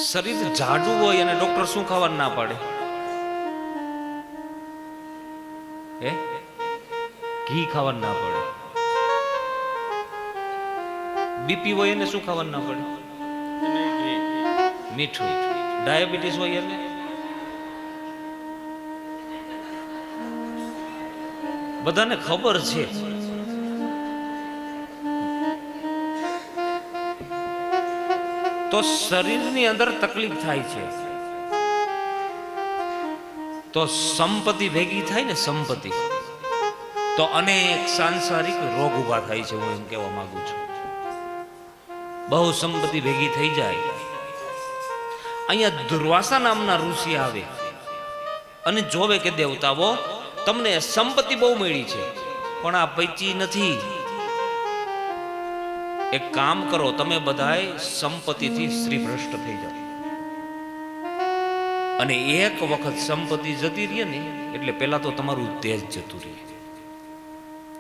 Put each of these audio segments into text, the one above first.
શરીર જાડું હોય અને ડોક્ટર શું ખાવાનું ના પાડે? હે, ઘી ખાવાનું ના પડે. બીપી હોય એને શું ખાવાનું ના પડે? મીઠું. ડાયાબિટીસ હોય એને બધાને ખબર છે. તો શરીરની અંદર તકલીફ થાય છે તો સંપત્તિ ભેગી થાય ને, સંપત્તિ તો અનેક સાંસારિક રોગ ઉભા થાય છે. હું એમ કહેવા માંગુ છું, બહુ સંપત્તિ ભેગી થઈ જાય. અહીંયા દુર્વાસા નામના ઋષિ આવે અને જોવે કે દેવતાઓ, તમને સંપત્તિ બહુ મળી છે પણ આ પૈચી નથી. એક કામ કરો, તમે બધાય સંપત્તિથી શ્રીભ્રષ્ટ થઈ જાઓ. અને એક વખત સંપત્તિ જતી રહે ને એટલે પેલા તો તમારું તેજ જતું રહે,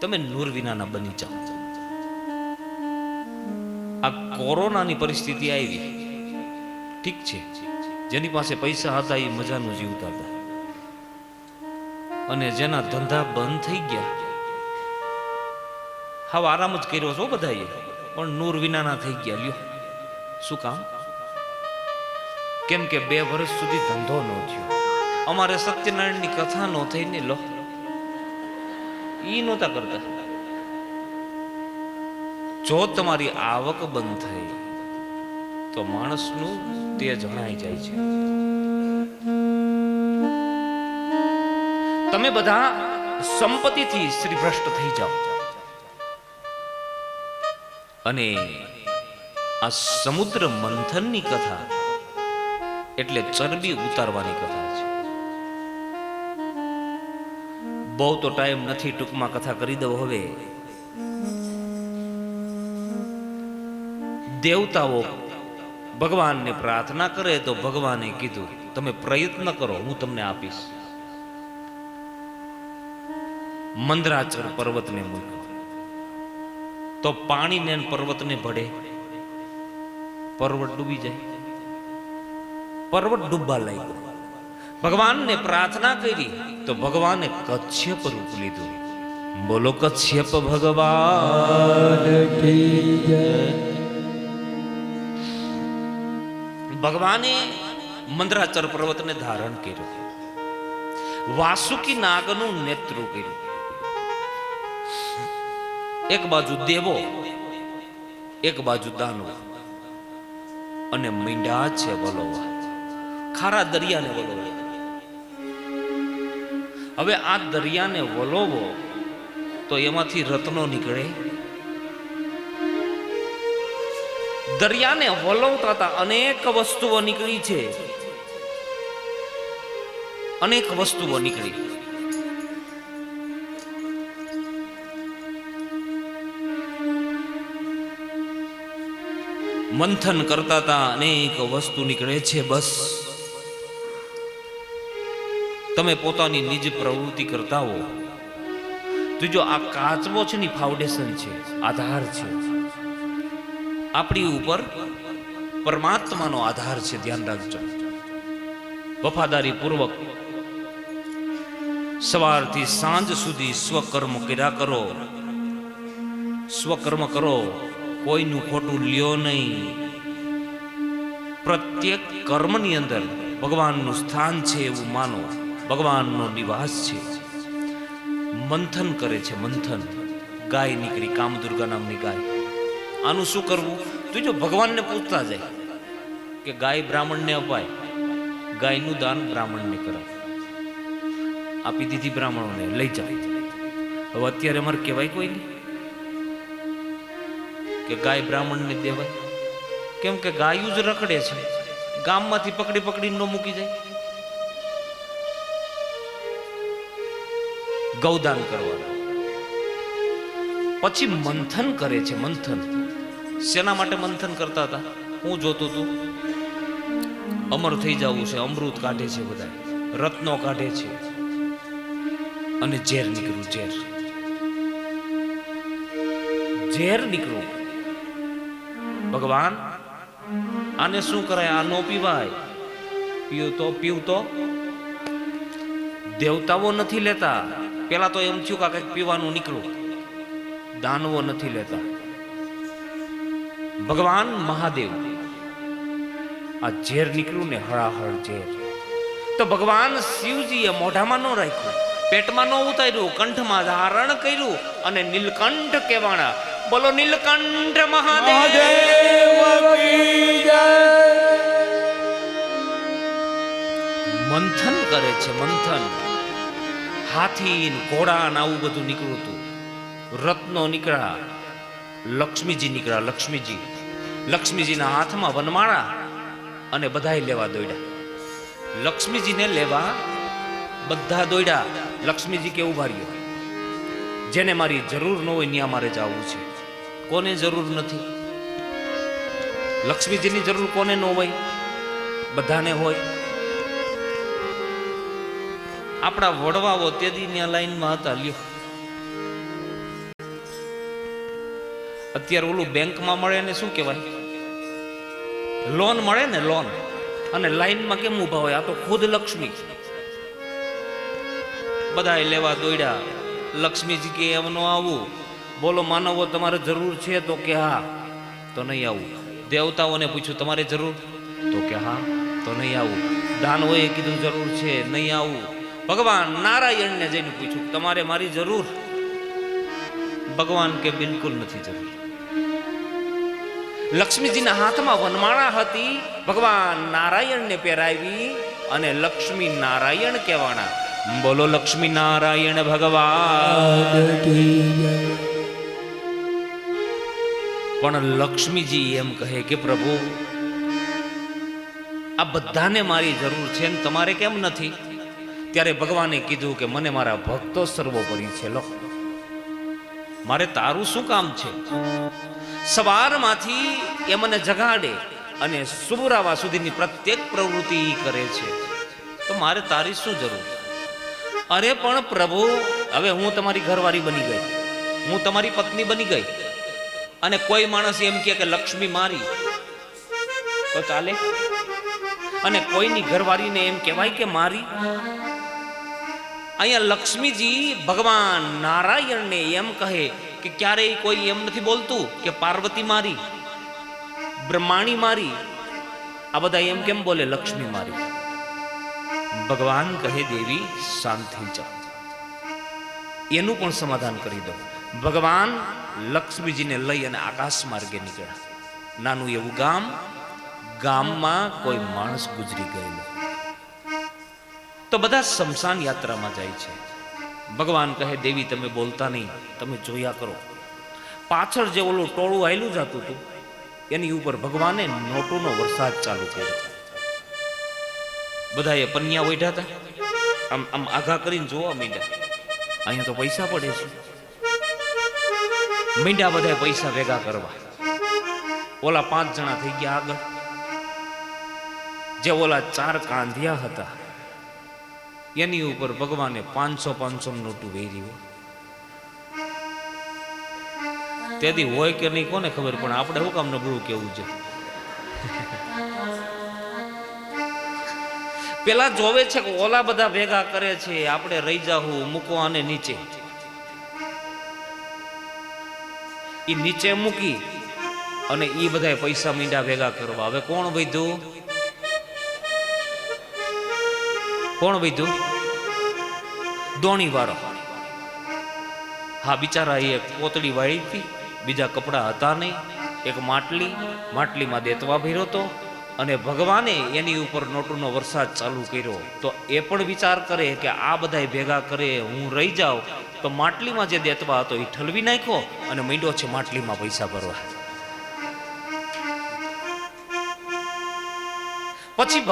તમે નૂર વિનાના બની જાઓ. આ કોરોનાની પરિસ્થિતિ આવી, ઠીક છે, જેની પાસે પૈસા હતા એ મજાનું જીવતા હતા, અને જેના ધંધા બંધ થઈ ગયા, હવે આરામ જ કર્યો છો બધાએ, પણ નૂર વિનાના થઈ ગયા. લ્યો શું કામ? કેમ કે 2 વર્ષ સુધી ધંધો ન થયો. અમારે સત્યનારાયણની કથા ન થઈ ને, લો ઈ નહોતા કરતા. જો તમારી આવક બંધ થઈ તો માણસનું તેજ જણાઈ જાય છે. તમે બધા સંપત્તિથી શ્રીભ્રષ્ટ થઈ જાઓ. અને આ સમુદ્ર મંથનની કથા એટલે ચરબી ઉતારવાની કથા છે. બહુ તો ટાઈમ નથી, ટૂંકમાં કથા કરી દઉં. હવે દેવતાઓ ભગવાનને પ્રાર્થના કરે તો ભગવાને કીધું, તમે પ્રયત્ન કરો, હું તમને આપીશ. મંદરાચલ પર્વતને મૂક્યો તો પાણીને પર્વતને ભળે, પર્વત ડૂબી જાય. પર્વત ડૂબવા લાગ્યો. ભગવાનને પ્રાર્થના કરી તો ભગવાને કચ્છપ રૂપ લીધું. બોલો કચ્છપ ભગવાન કી જય. ભગવાને મંદરાચલ પર્વતને ધારણ કર્યું, વાસુકી નાગનું નેતૃ કર્યું. એક બાજુ દેવો, એક બાજુ દાનવો, અને મીંડા છે વલોવા, ખારા દરિયાને વલોવા. હવે આ દરિયાને વલોવો તો એમાંથી રત્નો નીકળે. દરિયાને વલોવતા હતા અનેક વસ્તુઓ નીકળી છે, અનેક વસ્તુઓ નીકળી. મંથન કરતા હતા, અનેક વસ્તુ નીકળે છે. બસ તમે પોતાની નિજ પ્રવૃત્તિ કરતા હો તો જો આ કાચબો છે ની ફાઉન્ડેશન છે, આધાર છે. આપણી ઉપર પરમાત્માનો આધાર છે, ધ્યાન રાખજો. વફાદારી પૂર્વક સવારથી સાંજ સુધી સ્વકર્મ કર્યા કરો. સ્વકર્મ કરો, કોઈનું ખોટું લ્યો નહીં. પ્રત્યેક કર્મની અંદર ભગવાનનું સ્થાન છે એવું માનો, ભગવાનનો નિવાસ છે. મંથન કરે છે, મંથન. ગાય નીકળી, કામદુર્ગા નામની ગાય. આનું શું કરવું? તો જો ભગવાનને પૂછતા જાય કે ગાય બ્રાહ્મણને અપાય, ગાયનું દાન બ્રાહ્મણને કરાય. આપી દીધી બ્રાહ્મણોને, લઈ જાઓ. હવે અત્યારે અમારે કહેવાય કોઈ નહીં કે ગાય બ્રાહ્મણને દેવાય. કેમ કે ગાયું જ રખડે છે, ગામમાંથી પકડી પકડીને ન મૂકી જાય. ગૌદાન કરવાનું. પછી મંથન કરે છે. મંથન શેના માટે મંથન કરતા હતા? હું જોતું તું, અમર થઈ જવું છે, અમૃત કાઢે છે, બધા રત્નો કાઢે છે, અને ઝેર નીકળ્યું. ઝેર ઝેર નીકળ્યું. ભગવાન આને શું કરાય, આ નો પીવાય, પીવું તો દેવતાઓ નથી લેતા. પેલા તો એમ થયું કે કંઈક પીવાનું નીકળ્યું, દાનવો નથી લેતા. ભગવાન મહાદેવ આ ઝેર નીકળ્યું ને, હળાહળ ઝેર, તો ભગવાન શિવજીએ મોઢામાં ન રાખ્યું, પેટમાં ન ઉતાર્યું, કંઠમાં ધારણ કર્યું અને નીલકંઠ કહેવાના. બોલો નીલકંઠ મહાદેવ. મંથન કરે છે, મંથન. હાથી ઘોડા ને આવું બધું નીકળ્યું હતું. રત્નો નીકળ્યા, લક્ષ્મીજી નીકળ્યા. લક્ષ્મીજીના હાથમાં વનમાળા અને બધાય લેવા દોડ્યા. લક્ષ્મીજીને લેવા બધા દોડ્યા. લક્ષ્મીજી કે ઉભા રહ્યો, જેને મારી જરૂર ન હોય ત્યાં મારે જવું છે. કોને જરૂર નથી? લક્ષ્મીજીની જરૂર કોને ન હોય? બધાને હોય. આપણા વડવાઓ તેદીની લાઈનમાં હતા. લ્યો, અત્યારે ઓલું બેંકમાં મળે ને શું કહેવાય, લોન મળે ને, લોન. અને લાઈનમાં કેમ ઉભા હોય? આ તો ખુદ લક્ષ્મી. બધા લેવા દોડ્યા. લક્ષ્મીજી કે એમ નો આવું. બોલો માનવો તમારે જરૂર છે? તો કે હા. તો નહીં આવું. દેવતાઓને પૂછ્યું તમારે જરૂર? તો કે હા. તો નહીં આવું. દાનવોએ કીધું જરૂર છે, નહીં આવું. ભગવાન નારાયણને જઈને પૂછ્યું તમારે મારી જરૂર? ભગવાન કે બિલકુલ નથી જરૂર. લક્ષ્મીજીના હાથમાં વનમાળા હતી, ભગવાન નારાયણને પહેરાવી અને લક્ષ્મી નારાયણ કહેવાના. બોલો લક્ષ્મી નારાયણ ભગવાન. પણ લક્ષ્મીજી એમ કહે કે પ્રભુ, આ બધાને મારી જરૂર છે ને તમારે કેમ નથી? ત્યારે ભગવાને કીધું કે મને મારા ભક્તો સર્વોપરી છે. લો, મારે તારું શું કામ છે? સવારમાંથી એ મને જગાડે અને સુબરાવા સુધીની પ્રત્યેક પ્રવૃત્તિ કરે છે, તો મારે તારી શું જરૂર? અરે પણ પ્રભુ, હવે હું તમારી ઘરવાળી બની ગઈ, હું તમારી પત્ની બની ગઈ, અને કોઈ માણસ એમ કે લક્ષ્મી મારી, તો ચાલે? અને કોઈની ઘરવાળીને એમ કહેવાય કે મારી? અહીંયા લક્ષ્મીજી ભગવાન નારાયણને એમ કહે કે ક્યારેય કોઈ એમ નથી બોલતું કે પાર્વતી મારી, બ્રહ્માણી મારી. આ બધા એમ કેમ બોલે લક્ષ્મી મારી? ભગવાન કહે દેવી શાંત થઈ જાઓ, એનું પણ સમાધાન કરી દો. ભગવાન લક્ષ્મીજીને લઈ અને આકાશ માર્ગે નીકળ્યા. નાનું એવું ગામ, ગામમાં કોઈ માણસ ગુજરી ગયેલો, તો બધા શમશાન યાત્રામાં જાય છે. ભગવાન કહે દેવી તમે બોલતા નહીં, તમે જોયા કરો. પાછળ જે ઓલું ટોળું આયલું જતું હતું એની ઉપર ભગવાને નોટોનો વરસાદ ચાલુ કર્યો. બધાએ પન્યા ઓઢ્યા હતા, આમ આમ આઘા કરીને જોવા માંડ્યા, અહીંયા તો પૈસા પડે છે. માંડ્યા બધા પૈસા ભેગા કરવા. ઓલા 5 જણા થઈ ગયા આગળ, જે ઓલા 4 કાંધિયા હતા એની ઉપર ભગવાને 500 નોટું વેરી. તેથી હોય કે નહીં કોને ખબર, પણ આપણે શું કામ નબળું કેવું છે? પેલા જોવે છે કે ઓલા બધા ભેગા કરે છે, આપણે રહી જાવું, મૂકો આને નીચે. એ નીચે મૂકી અને એ બધા પૈસા મીંડા ભેગા કરવા. હવે કોણ વધ્યું? કોણ વધ્યું? દોણી વાળો. હા, બિચારા એક કોતડી વાળી હતી, બીજા કપડા હતા નહીં, એક માટલીમાં દેતવા ભર્યો હતો, અને ભગવાને એની ઉપર નોટોનો વરસાદ ચાલુ કર્યો. તો એ પણ વિચાર કરે કે આ બધા ભેગા કરે, હું રહી જાઉં, તો માટલીમાં જે દેતવા હતો એ ઠલવી નાખ્યો અને માંડ્યો છે માટલીમાં પૈસા ભરવા. પછી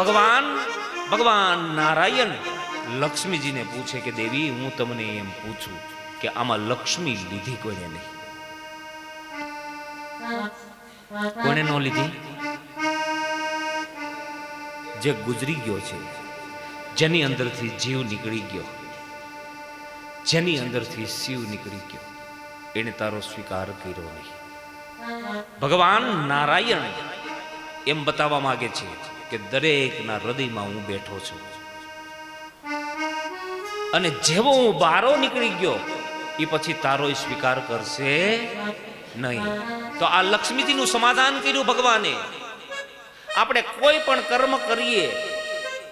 ભગવાન નારાયણ લક્ષ્મીજીને પૂછે કે દેવી, હું તમને એમ પૂછું કે આમાં લક્ષ્મી લીધી કોઈને નહીં? કોને ન લીધી? જે ગુજરી ગયો છે, જેની અંદરથી જીવ નીકળી ગયો, જેની અંદરથી શિવ નીકળી ગયો, એને તારો સ્વીકાર કર્યો નહીં. ભગવાન નારાયણ એમ બતાવવા માંગે છે કે દરેકના હૃદયમાં હું બેઠો છું. અને જેવો હું બારો નીકળી ગયો એ પછી તારો સ્વીકાર કરશે નહીં. તો આ લક્ષ્મીજીનું સમાધાન કર્યું ભગવાને. આપણે કોઈ પણ કર્મ કરીએ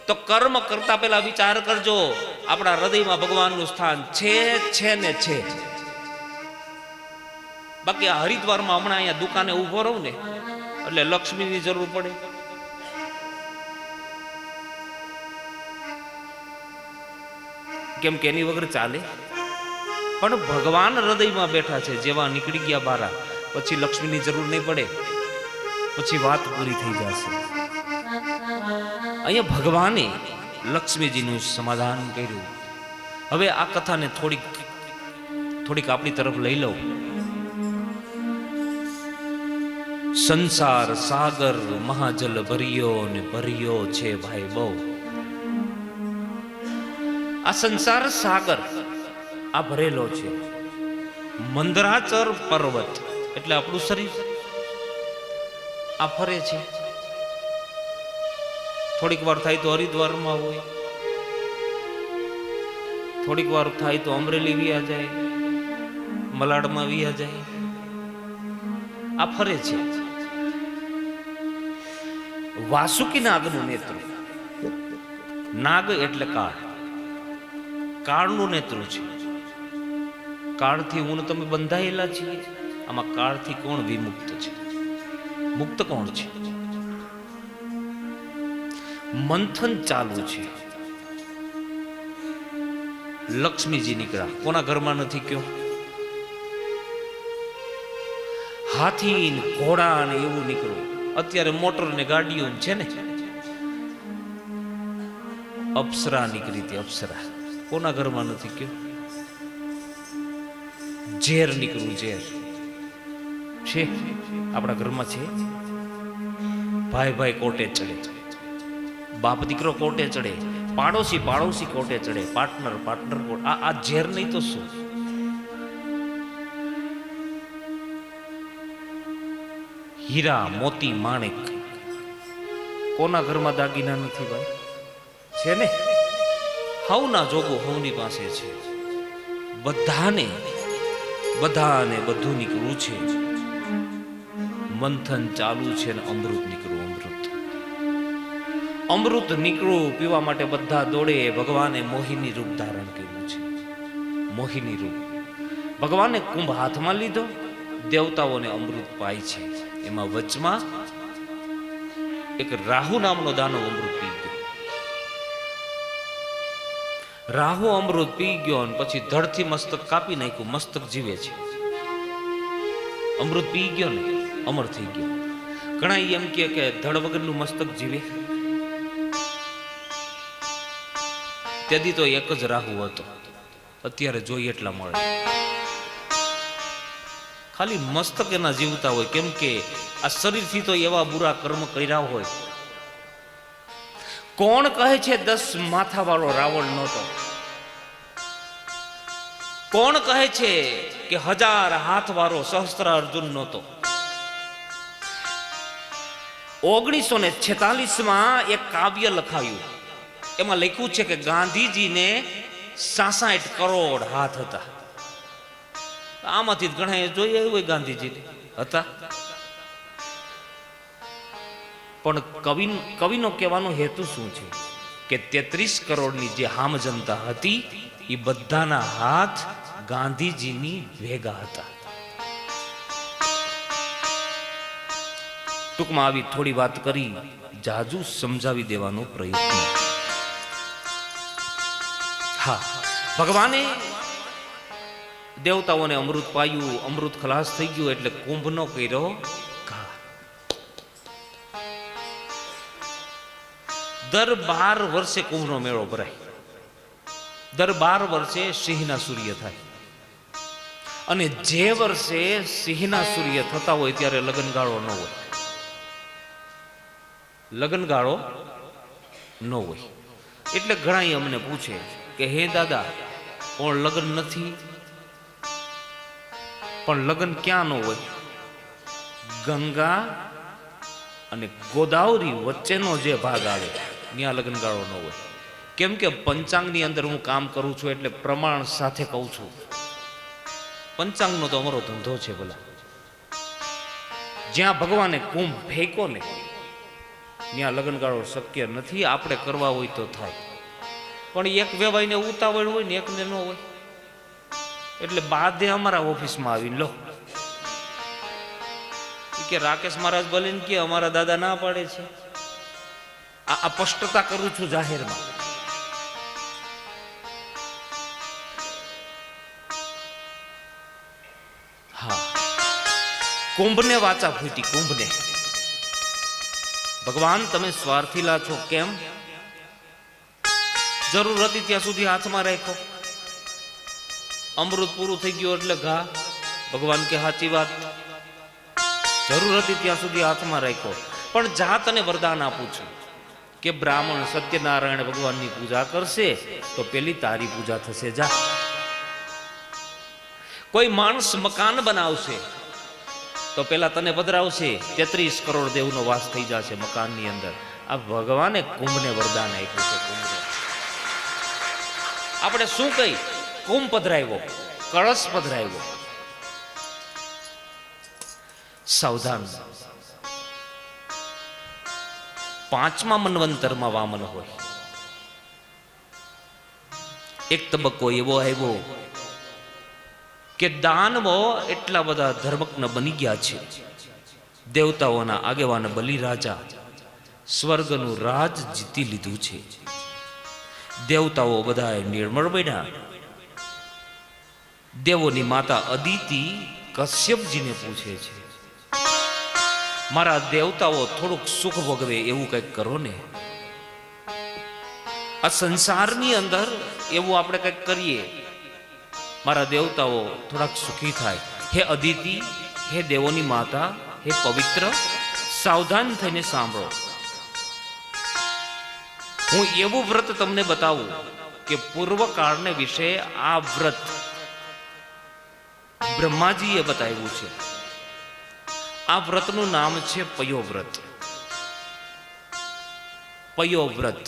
તો કર્મ કરતા પહેલા વિચાર કરજો, આપણા હૃદયમાં ભગવાનનું સ્થાન છે ને છે. બાકી આ હરિદ્વારમાં હમણાં અહીંયા દુકાને ઉભો રહું ને એટલે લક્ષ્મીની જરૂર પડે. કેમ કે એની વગર ચાલે. પણ ભગવાન હૃદયમાં બેઠા છે. જેવા નીકળી ગયા બારા પછી લક્ષ્મીની જરૂર નહીં પડે, પછી વાત પૂરી થઈ જશે. અહીંયા ભગવાને લક્ષ્મીજીનું સમાધાન કર્યું. હવે આ કથાને થોડીક આપણી તરફ લઈ લઉં. સંસાર સાગર મહાજલ ભર્યો ને ભર્યો છે ભાઈ બહુ. આ સંસાર સાગર આ ભરેલો છે. મંદરાચર પર્વત એટલે આપણું શરીર આ ફરે છે. થોડીક વાર થાય તો હરિદ્વારમાં હોય, થોડીક વાર થાય તો અમરેલી વિયા જાય, મલાડમાં વિયા જાય. આ ફરે છે. વાસુકી નાગનું નેત્ર. નાગ એટલે કાળ. કાળનું નેત્ર છે. કાળથી હું તમે બંધાયેલા છીએ. આમાં કાળથી કોણ વિમુક્ત છે? મુક્ત કોણ છે? મંથન ચાલુ છે. લક્ષ્મીજી નીકળ્યા. કોના ઘરમાં નથી કયો? હાથી ને ઘોડા ને એવું નીકળ્યું. અત્યારે મોટર ને ગાડીઓ છે ને. અપ્સરા નીકળી હતી. અપ્સરા કોના ઘરમાં નથી કયો? ઝેર નીકળ્યું. ઝેર છે આપણા ઘરમાં છે. ભાઈ કોટે ચડે, બાપ દીકરો કોટે ચડે, પાડોશી કોટે ચડે, પાર્ટનર કોટ. આ ઝેર નહીં તો શું? હીરા મોતી માણેક કોના ઘરમાં દાગીના નથી ભાઈ? છે ને. હવના જોગો હવની પાસે છે. બધાને બધું નીકળવું છે. મંથન ચાલુ છે ને અમૃત નીકળવું. અમૃત નીકળવું પીવા માટે બધા દોડે. ભગવાને મોહિની રૂપ ધારણ કર્યું છે. મોહિની રૂપ. ભગવાને કુંભ હાથમાં લીધો. દેવતાઓને અમૃત પાય છે. એમાં વચમાં એક રાહુ નામનો દાનવ અમૃત પી ગયો. રાહુ અમૃત પી ગયો અને પછી ધડથી મસ્તક કાપી નાખ્યું. મસ્તક જીવે છે. અમૃત પી ગયો ને અમર થઈ ગયો. ઘણા એમ કે ધડ વગરનું મસ્તક જીવે. તેથી તો એક જ રાહુ હતો. અત્યારે જોઈએ એટલા મળે. ખાલી મસ્તક એના જીવતા હોય. કેમ કે આ શરીરથી તો એવા બુરા કર્મ કર્યા હોય. કોણ કહે છે 10 માથા વાળો રાવણ નહોતો? કોણ કહે છે કે 1000 હાથ વાળો સહસ્ત્ર અર્જુન નહોતો? 1946માં એક કાવ્ય લખાયું. એમાં લખ્યું છે કે ગાંધીજીને 66 કરોડ હાથ હતા. આમાંથી ઘણા જોઈએ હોય ગાંધીજીને હતા. પણ કવિનો કહેવાનો હેતુ શું છે કે 33 કરોડની જે હામ જનતા હતી એ બધાના હાથ ગાંધીજીની ભેગા હતા. ટૂંકમાં આવી થોડી વાત કરી જાજુ સમજાવી દેવાનો પ્રયત્ન. હા, ભગવાને દેવતાઓને અમૃત પાયું. અમૃત ખલાસ થઈ ગયું એટલે કુંભનો કર્યો ઘા. દર 12 વર્ષે કુંભનો મેળો ભરાય. દર 12 વર્ષે સિંહના સૂર્ય થાય. અને જે વર્ષે સિંહના સૂર્ય થતા હોય ત્યારે લગ્નગાળો ન હોય. લગ્નગાળો ન હોય એટલે ઘણા અમને પૂછે કે હે દાદા, પણ લગ્ન નથી. પણ લગ્ન ક્યાં ન હોય? ગંગા અને ગોદાવરી વચ્ચેનો જે ભાગ આવે ત્યાં લગ્નગાળો ન હોય. કેમ કે પંચાંગની અંદર હું કામ કરું છું એટલે પ્રમાણ સાથે કહું છું. પંચાંગનો તો અમારો ધંધો છે. ભલા જ્યાં ભગવાને કુંભ ફેંકો ને ત્યાં લગ્નગાળો શક્ય નથી. આપણે કરવા હોય તો થાય, પણ એક વેવાઈને ઉતાવળ હોય ને એકને ન હોય, એટલે બાદે અમારા ઓફિસમાં આવીને લો કે રાકેશ મહારાજ બોલીને કે અમારા દાદા ના પાડે છે. આ સ્પષ્ટતા કરું છું જાહેરમાં. હા, કુંભને વાચા ફૂટી. કુંભને ભગવાન તમે સ્વાર્થીલા છો કેમ? જરૂર હતી ત્યાં સુધી હાથમાં રાખ્યો. અમૃત પૂરું થઈ ગયું એટલે ઘા. ભગવાન કે સાચી વાત, જરૂર હતી ત્યાં સુધી હાથમાં રાખ્યો. પણ જા તને વરદાન આપું છું કે બ્રાહ્મણ સત્યનારાયણ ભગવાનની પૂજા કરશે તો પેલી તારી પૂજા થશે. જા. કોઈ માણસ મકાન બનાવશે તો પેલા તને પધરાવશે. 33 કરોડ દેવનો વાસ થઈ જશે મકાનની અંદર. આ ભગવાને કુંભને વરદાન આપ્યું છે. કુંભને આપણે શું કહી? કુંભ પધરાવ્યો, કળશ પધરાવ્યો. સાવધાન. 5મા મન્વંતરમાં વામન હોય. એક તબક્કો એવો આવ્યો કે દાનવો એટલા બધા ધર્મજ્ઞ બની ગયા છે. દેવતાઓના આગેવાન બલિ રાજા સ્વર્ગનું રાજ જીતી લીધું છે. દેવતાઓ બધા નિર્મળ બન્યા. દેવોની માતા અદિતિ કશ્યપજીને પૂછે છે, મારા દેવતાઓ થોડુંક સુખ ભોગવે એવું કંઈક કરો ને. આ સંસારની અંદર એવું આપણે કંઈક કરીએ, મારા દેવતાઓ થોડાક સુખી થાય. હે અદિતિ, હે દેવોની માતા, હે પવિત્ર, સાવધાન થઈને સાંભળો. હું એવું વ્રત તમને બતાવું કે પૂર્વકાળને વિશે આ વ્રત બ્રહ્માજીએ બતાવ્યું છે. આ વ્રતનું નામ છે પયોવ્રત. પયોવ્રત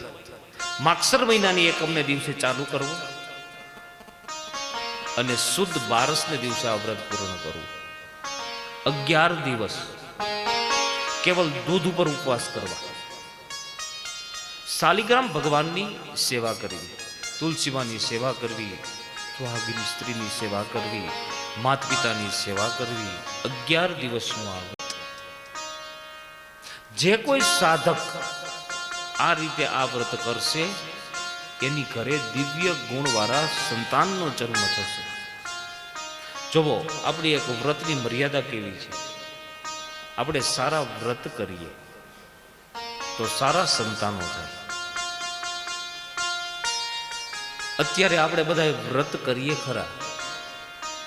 માગસર મહિનાની એકમને દિવસે ચાલુ કરવું અને શુદ્ધ 12ને દિવસે આ વ્રત પૂર્ણ કરવું. 11 દિવસ કેવલ દૂધ ઉપર ઉપવાસ કરવા. શાલિગ્રામ ભગવાનની સેવા કરવી, તુલસીમાની સેવા કરવી, સુહાગિની સ્ત્રીની સેવા કરવી, માત પિતાની સેવા કરવી. 11 દિવસનું આ વ્રત. જે કોઈ સાધક આ રીતે આ વ્રત કરશે એની ઘરે દિવ્ય ગુણવાળા સંતાનનો જન્મ થશે. જોવો, આપણી એક વ્રતની મર્યાદા કેવી છે. આપણે સારા વ્રત કરીએ તો સારા સંતાનો થાય. અત્યારે આપણે બધા વ્રત કરીએ ખરા,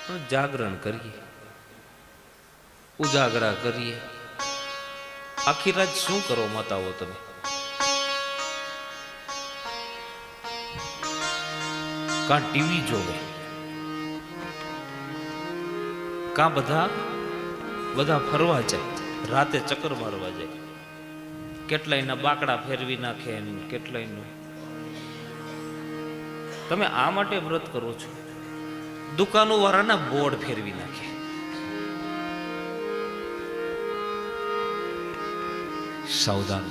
પણ જાગરણ કરીએ, ઉજાગરા કરીએ. આખી રાત શું કરો માતાઓ તમે? કાં ટીવી જોવે, કાં બધા ફરવા જાય, રાતે ચક્કર મારવા જાય. કેટલાયના બાકડા ફેરવી નાખે, કેટલાયનું. તમે આ માટે વ્રત કરો છો? દુકાનો વાળાના બોર્ડ ફેરવી નાખે. સાવધાન.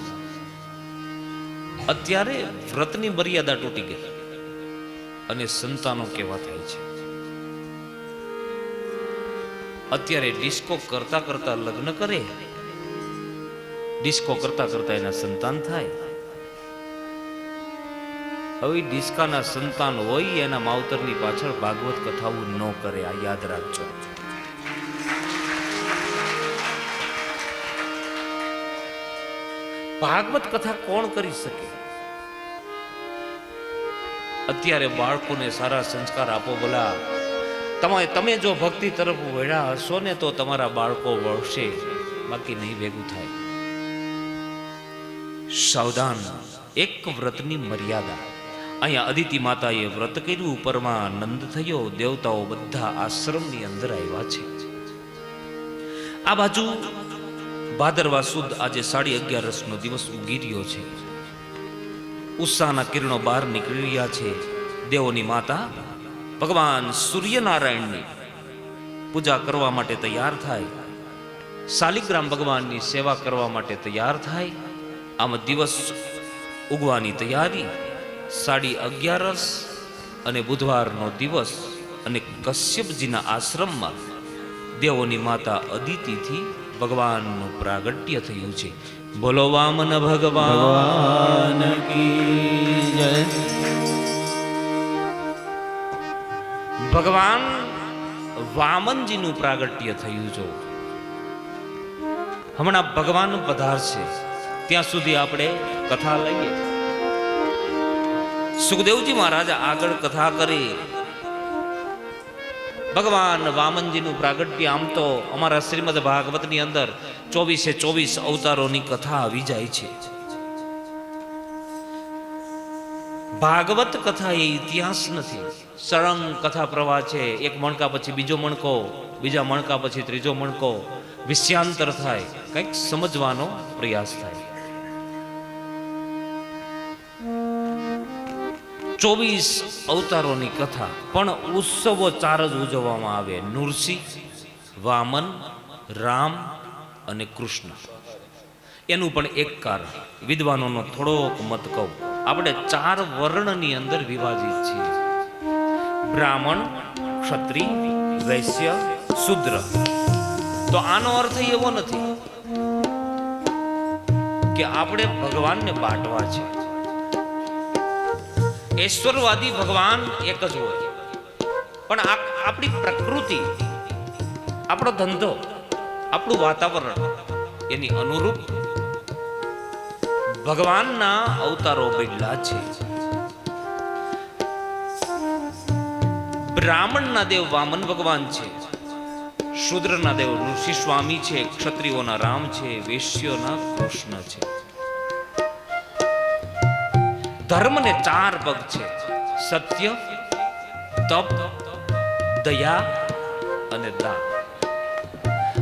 અત્યારે વ્રતની મર્યાદા તૂટી ગઈ અને સંતાનો કેવા થાય છે. અત્યારે ડિસ્કો કરતા કરતા લગ્ન કરે, ડિસ્કો કરતા કરતા એના સંતાન થાય. હવે ડિસ્કાના સંતાન હોય એના માવતરની પાછળ ભાગવત કથાઓ ન કરે. આ યાદ રાખજો. ભાગવત કથા કોણ કરી શકે? અત્યારે બાળકોને સારા સંસ્કાર આપો. ભલા તમે જો ભક્તિ તરફ વળ્યા હશો ને તો તમારા બાળકો વળશે, બાકી નહીં ભેગું થાય. સાવધાન. એક વ્રતની મર્યાદા. અહીંયા અદિતિ માતાએ વ્રત કર્યું, પરમાનંદ થયો. દેવતાઓ બધા આશ્રમની અંદર આવ્યા છે. આ બાજુ ભાદરવા સુદ આજે 11:30 દિવસ ઉગી રહ્યો છે. ઉષાના કિરણો બહાર નીકળી રહ્યા છે. દેવોની માતા ભગવાન સૂર્યનારાયણની પૂજા કરવા માટે તૈયાર થાય, શાલિગ્રામ ભગવાનની સેવા કરવા માટે તૈયાર થાય. આમ દિવસ ઉગવાની તૈયારી. 11:30 અને બુધવારનો દિવસ અને કશ્યપજીના આશ્રમમાં દેવોની માતા અદિતિથી ભગવાનનું પ્રાગટ્ય થયું છે. બોલો વામન ભગવાન કી જય. ભગવાન વામનજીનું પ્રાગટ્ય થયું છે. હમણાં ભગવાન પધારશે ત્યાં સુધી આપણે કથા લઈએ. સુખદેવજી મહારાજ આગળ કથા કરી. ભગવાન વામનજીનું પ્રાગટ્ય આમ તો અમારા શ્રીમદ ભાગવતની અંદર 24 અવતારોની કથા આવી જાય છે. ભાગવત કથા એ ઇતિહાસ નથી, સળંગ કથા પ્રવાહ છે. એક મણકા પછી બીજો મણકો, બીજા મણકા પછી ત્રીજો મણકો, વિષયાંતર થાય, કંઈક સમજવાનો પ્રયાસ થાય. 24 અવતારોની કથા, પણ ઉત્સવો 4 જ ઉજવવામાં આવે: નૃસિંહ, વામન, રામ અને કૃષ્ણ. એનું પણ એક કારણ, વિદ્વાનોનો થોડોક મત કહું. આપણે 4 વર્ણની અંદર વિભાજિત છીએ: બ્રાહ્મણ, ક્ષત્રિય, વૈશ્ય, શૂદ્ર. તો આનો અર્થ એવો નથી કે આપણે ભગવાનને બાંટવા છે. ઈશ્વરવાદી ભગવાન એક જ હોય, પણ આપણી પ્રકૃતિ, આપણો ધંધો, આપણું વાતાવરણ એની અનુરૂપ ભગવાનના અવતારો બદલા છે. બ્રાહ્મણના દેવ વામન ભગવાન છે, શૂદ્રના દેવ ઋષિ સ્વામી છે, ક્ષત્રિયોના રામ છે, વૈશ્યોના કૃષ્ણ છે. ધર્મને 4 પગ છે: સત્ય, તપ, દયા અને દાન.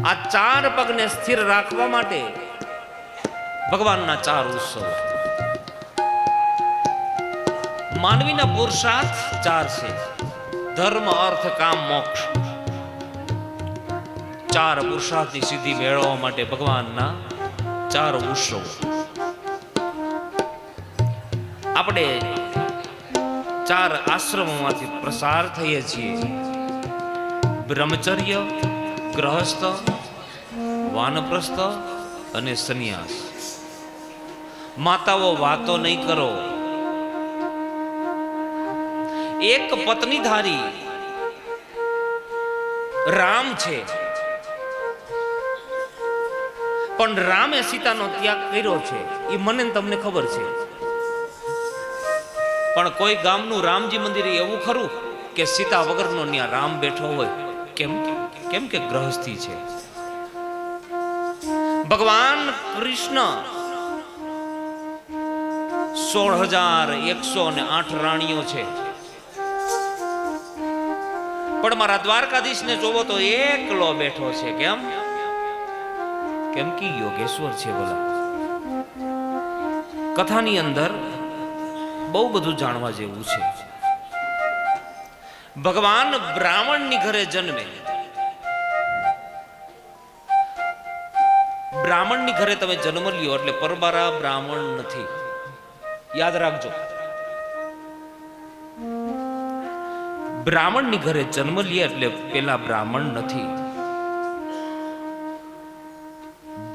આ 4 પગને સ્થિર રાખવા માટે ભગવાનના 4 ઉત્સવો. માનવીના પુરુષાર્થ 4 છે: ધર્મ, અર્થ, કામ, મોક્ષ. 4 પુરુષાર્થની સિદ્ધિ મેળવવા માટે ભગવાનના 4 ઉત્સવો. આપણે 4 આશ્રમોમાંથી પ્રસાર થઈએ છીએ: બ્રહ્મચર્ય, ગ્રહસ્થ, વાનપ્રસ્થ અને સંન્યાસ. માતાઓ, વાતો નહીં કરો. એક પત્નીધારી રામ છે, પણ રામે સીતાનો ત્યાગ કર્યો છે, એ મને તમને ખબર છે. પણ કોઈ ગામનું રામજી મંદિર એવું ખરું કે સીતા વગરનો ત્યાં રામ બેઠો હોય? કેમ કે ગ્રહસ્થી છે. ભગવાન કૃષ્ણ 16,108 રાણીઓ છે, પણ મારા દ્વારકાધીશને જોવો તો એકલો બેઠો છે. કેમ કે યોગેશ્વર છે. બોલા, કથાની અંદર બહુ બધું જાણવા જેવું છે. ભગવાન બ્રાહ્મણની ઘરે જન્મે. બ્રાહ્મણની ઘરે તમે જન્મ લ્યો એટલે પરબારા બ્રાહ્મણ નથી, યાદ રાખજો. બ્રાહ્મણની ઘરે જન્મ લે એટલે પેલા બ્રાહ્મણ નથી.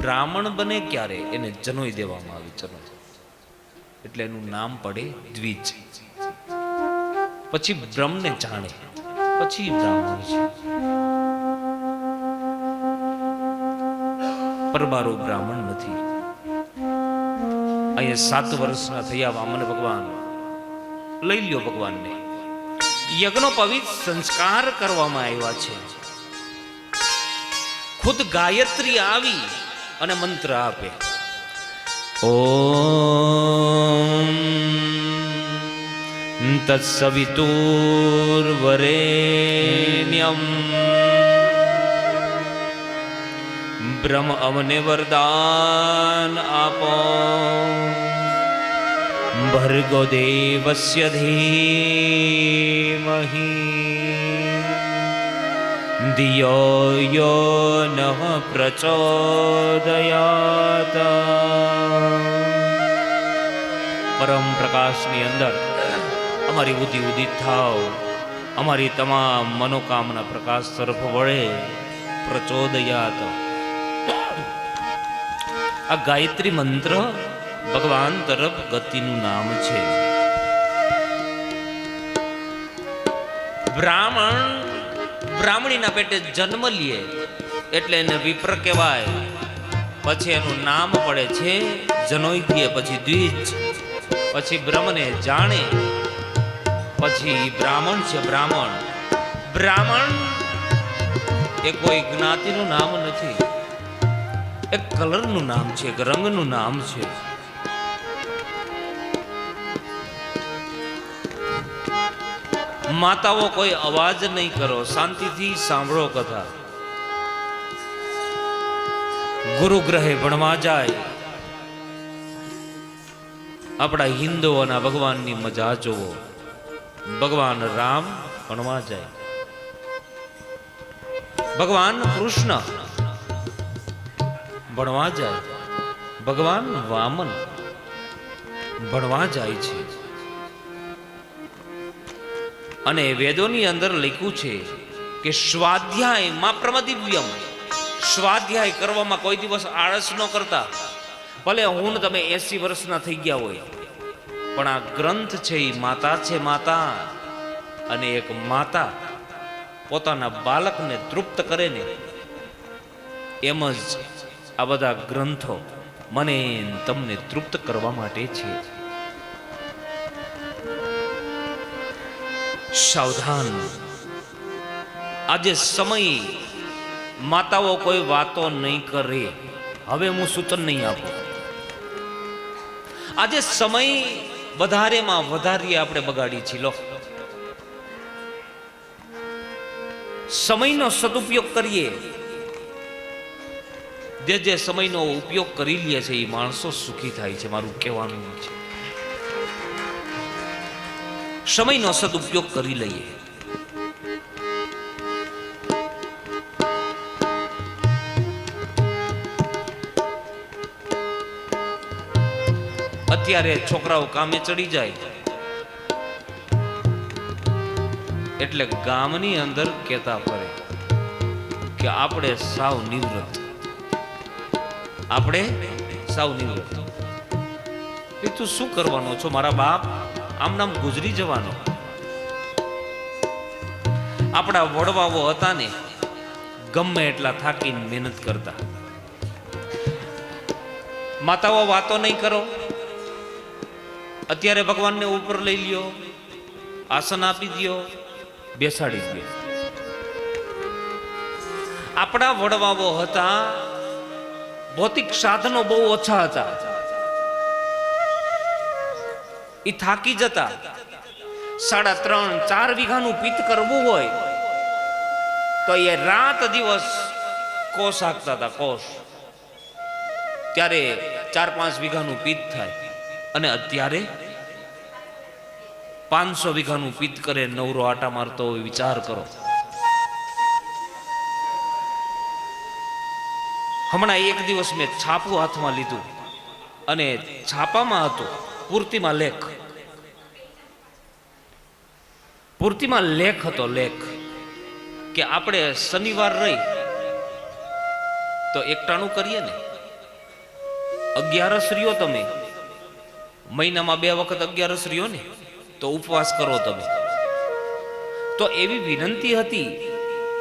બ્રાહ્મણ બને ક્યારે? એને જનોઈ દેવામાં આવી. જનોઈ એટલે એનું નામ પડે દ્વિજ. પછી બ્રહ્મને જાણે, પછી બ્રાહ્મણ છે. પરબારો બ્રાહ્મણ નથી. અહીંયા 7 વર્ષના થયા વામન ભગવાન. લઈ લ્યો ભગવાનને. યજ્ઞોપવિત સંસ્કાર કરવામાં આવ્યા છે. ખુદ ગાયત્રી આવી અને મંત્ર આપે: ઓમ તત્સવિતુર્વરેણ્યમ બ્રહ્મ અમને વરદાન આપો, ભર્ગો દેવસ્ય ધીમહિ ધિયો યો નઃ પ્રચોદયાત. પરમ પ્રકાશની અંદર અમારી બુદ્ધિ ઉદિત થાવ, અમારી તમામ મનોકામના પ્રકાશ તરફ વળે. પ્રચોદયાત. આ ગાયત્રી મંત્ર ભગવાન તરફ ગતિનું નામ છે. બ્રાહ્મણીના પેટે જન્મ લે એટલે એને વિપ્ર કહેવાય. પછી એનું નામ પડે છે જનોઈધ્ય, પછી દ્વિજ, પછી બ્રહ્મને જાણે, પછી બ્રાહ્મણ છે. બ્રાહ્મણ એ કોઈ જ્ઞાતિનું નામ નથી, એક કલરનું નામ છે, એક રંગનું નામ છે. માતાઓ કોઈ અવાજ નહીં કરો, શાંતિથી સાંભળો કથા. ગુરુ ગ્રહે ભણવા જાય. આપણા હિન્દુઓના ભગવાનની મજા જોવો. ભગવાન રામ ભણવા જાય, ભગવાન કૃષ્ણ ભણવા જાય, ભગવાન વામન ભણવા જાય છે. અને વેદોની અંદર લખ્યું છે કે સ્વાધ્યાય માં પ્રમદિવ્યમ. સ્વાધ્યાય કરવામાં કોઈ દિવસ આળસ ન કરતા. ભલે હું તમે 80 વર્ષના થઈ ગયા હોય, પણ આ ગ્રંથ છે એ માતા છે. માતા અને એક માતા પોતાના બાળકને તૃપ્ત કરે ને, એમ જ આ બધા ગ્રંથો મને તમને તૃપ્ત કરવા માટે છે. સાવધાન. આજે સમય માતાઓ કોઈ વાતો નહીં કરે. હવે હું સૂચન નહીં આપું. આજે સમય વધારેમાં વધારે આપણે બગાડી છીએ. લો, સમયનો સદુપયોગ કરીએ. જે સમયનો ઉપયોગ કરી લે છે એ માણસો સુખી થાય છે. મારું કહેવાનું છે સમયનો સદુપયોગ કરી લઈએ. અત્યારે છોકરાઓ કામે ચડી જાય એટલે ગામની અંદર કહેતા ફરે કે આપણે સાવ નિવૃત્ત. એ તું શું કરવાનો છો? મારા બાપ આમ નામ ગુજરી જવાનો. આપણા વડવાઓ હતા ને, ગમે એટલા થાકીને મહેનત કરતા. માતાઓ વાતો નહીં કરો. અત્યારે ભગવાનને ઉપર લઈ લ્યો, આસન આપી દો, બેસાડી દો. આપણા વડવાઓ હતા, ભૌતિક સાધનો બહુ ઓછા હતા. એ થાકી જતા. 3.5-4 વીઘાનું પિત્ત કરવું હોય તો એ રાત દિવસ કોષ હાંકતા હતા. કોષ ત્યારે 4-5 વીઘાનું પિત્ત થાય. અને અત્યારે 500 વીઘાનું પિત્ત કરે, નવરો આટા મારતો હોય. વિચાર કરો. હમણાં એક દિવસ મેં છાપું હાથમાં લીધું અને છાપામાં હતો પૂર્તિમાં લેખ. પૂર્તિમાં લેખ હતો. લેખ કે આપણે શનિવાર રહી તો એકટાણું કરીએ ને. 11 રહ્યો તમે, મહિનામાં 2 વખત 11 રહ્યો ને, તો ઉપવાસ કરો તમે. તો એવી વિનંતી હતી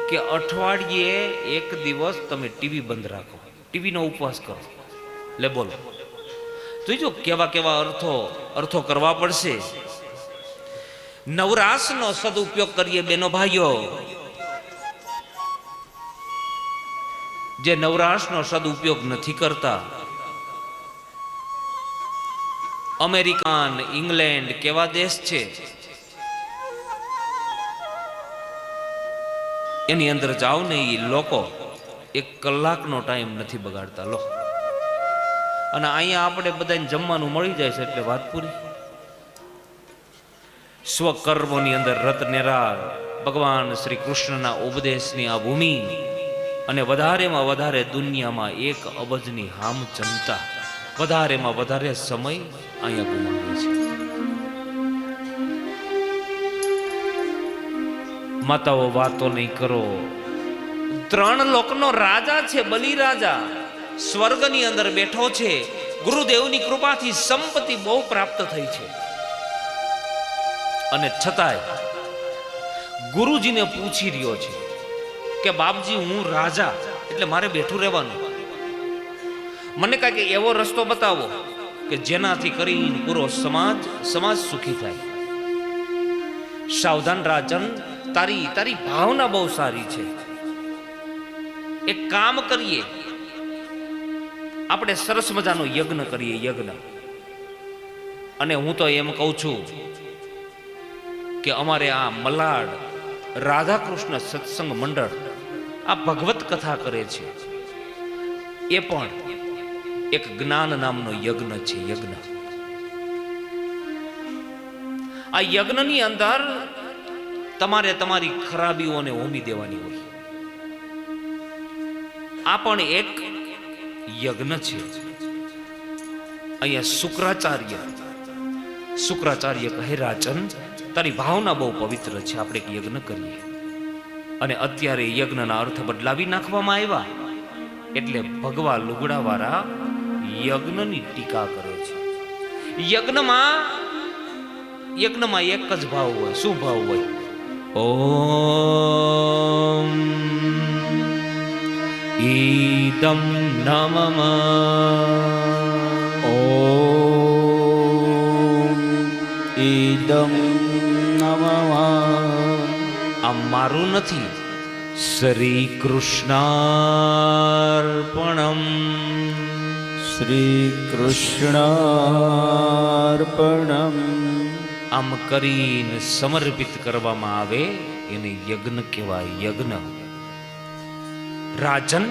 કે અઠવાડિયે એક દિવસ તમે ટીવી બંધ રાખો, ટીવીનો ઉપવાસ કરો. લે બોલો, જોઈજો કેવા કેવા અર્થો કરવા પડશે. નવરાશનો સદુપયોગ કરીએ બેનો ભાઈઓ. જે નવરાશનો સદુપયોગ નથી કરતા, અમેરિકન, ઇંગ્લેન્ડ કેવા દેશ છે, એની અંદર જાઓ ને, એ લોકો 1 કલાકનો ટાઈમ નથી બગાડતા લો. અને અહીંયા આપણે બધાને જમવાનું મળી જાય છે એટલે વાત પૂરી. સ્વકર્મોની અંદર રત નિરાર ભગવાન શ્રી કૃષ્ણના ઉપદેશની આ ભૂમિ અને વધારેમાં વધારે દુનિયામાં 1 અબજની હામ જનતા વધારેમાં વધારે સમય અહીંયા ગુમાવે છે. માતાઓ વાતો નહીં કરો. 3 લોકનો રાજા છે બલિ રાજા, સ્વર્ગની અંદર બેઠો છે. ગુરુદેવની કૃપાથી સંપત્તિ બહુ પ્રાપ્ત થઈ છે અને છતાંય ગુરુજીને પૂછી રહ્યો છે કે બાપજી હું રાજા એટલે મારે બેઠું રહેવાનું, મને કાંઈક એવો રસ્તો બતાવો કે જેનાથી કરીને પૂરો સમાજ સુખી થાય. સાવધાન રાજન, તારી ભાવના બહુ સારી છે. એક કામ કરીએ, આપણે સરસ મજાનો યજ્ઞ કરીએ, યજ્ઞ. અને હું તો એમ કહું છું કે અમારે આ મલાડ રાધા કૃષ્ણ સત્સંગ મંડળ આ ભગવત કથા કરે છે, એ પણ એક જ્ઞાન નામનો યજ્ઞ છે. યજ્ઞ, આ યજ્ઞની અંદર તમારે તમારી ખરાબીઓને હોમી દેવાની હોય. આ પણ એક યજ્ઞ છે. અહીંયા શુક્રાચાર્ય કહે રાજન તારી ભાવના બહુ પવિત્ર છે, આપણે એક યજ્ઞ કરીએ. અને અત્યારે યજ્ઞના અર્થ બદલાવી નાખવામાં આવ્યા એટલે ભગવા લુગડાવાળા યજ્ઞની ટીકા કરે છે. યજ્ઞમાં એક જ ભાવ હોય. શું ભાવ હોય? ઓમ ઈદમ નમઃ, ઓમ ઈદમ નમઃ. આ મારું નથી, શ્રી કૃષ્ણાર્પણમ. શ્રી કૃષ્ણાર્પણમ. આમ કરીને સમર્પિત કરવામાં આવે એને યજ્ઞ કહેવાય. યજ્ઞ. રાજન,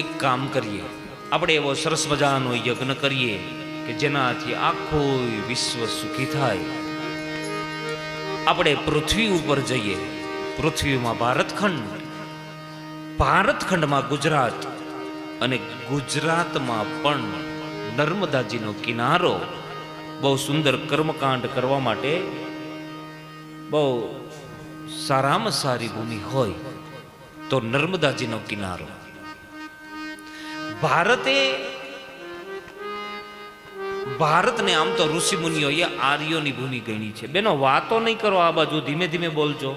એક કામ કરીએ, આપણે એવો સરસ મજાનો યજ્ઞ કરીએ કે જેનાથી આખું વિશ્વ સુખી થાય. આપણે પૃથ્વી ઉપર જઈએ. પૃથ્વીમાં ભારતખંડમાં ગુજરાત, અને ગુજરાતમાં પણ નર્મદાજીનો કિનારો બહુ સુંદર કર્મકાંડ કરવા માટે બહુ સારામાં સારી ભૂમિ હોય તો નર્મદાજીનો કિનારો. ભારતને આમ તો ઋષિ મુનિઓએ આર્યોની ભૂમિ ગણી છે. બેનો વાતો નહીં કરો, આ બાજુ ધીમે ધીમે બોલજો.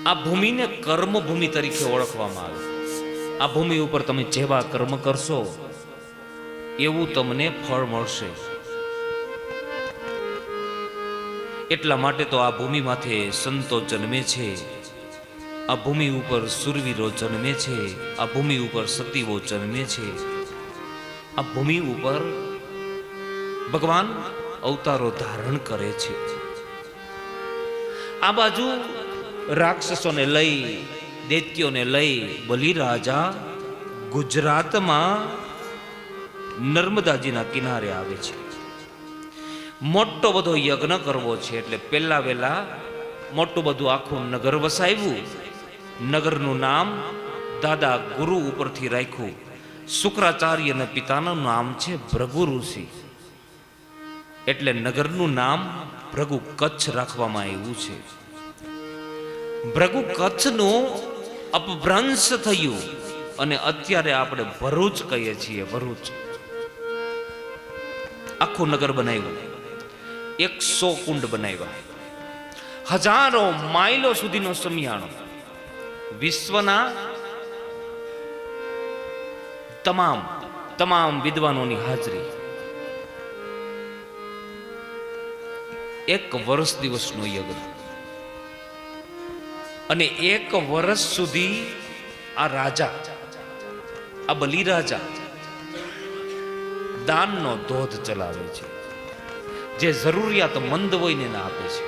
આ ભૂમિને કર્મભૂમિ તરીકે ઓળખવામાં આવે. આ ભૂમિ ઉપર તમે જેવા કર્મ કરશો એવું તમને ફળ મળશે. એટલા માટે તો આ ભૂમિ માથે સંતો જન્મે છે, આ ભૂમિ ઉપર સુરવીરો જન્મે છે, આ ભૂમિ ઉપર સતીઓ જન્મે છે, આ ભૂમિ ઉપર ભગવાન અવતારો ધારણ કરે છે. આ બાજુ રાક્ષસોને લઈ, દૈત્યોને લઈ બલિ રાજા ગુજરાતમાં નર્મદાજીના કિનારે આવે છે. મોટો બધો યજ્ઞ કરવો છે એટલે પહેલા વહેલા મોટું બધું આખું નગર વસાવ્યું. નગરનું નામ દાદા ગુરુ ઉપરથી રાખ્યું. શુક્રાચાર્યના પિતાનું નામ છે ભૃગુ ઋષિ, એટલે નગરનું નામ ભૃગુ કચ્છ રાખવામાં આવ્યું છે. ભૃગુ કચ્છનું અપભ્રંશ થયું અને અત્યારે આપણે ભરૂચ કહીએ છીએ. ભરૂચ આખું નગર બનાવ્યું, 100 કુંડ બનાવ્યા, હજારો માઇલો સુધીનો સમિયાણો, વિશ્વના તમામ વિદ્વાનોની હાજરી, 1 વર્ષ દિવસનો યજ્ઞ. અને 1 વર્ષ સુધી આ રાજા, આ બલિ રાજા દાનનો ધોધ ચલાવે છે. જે જરૂરિયાત મંદ હોય ને એને આપે છે.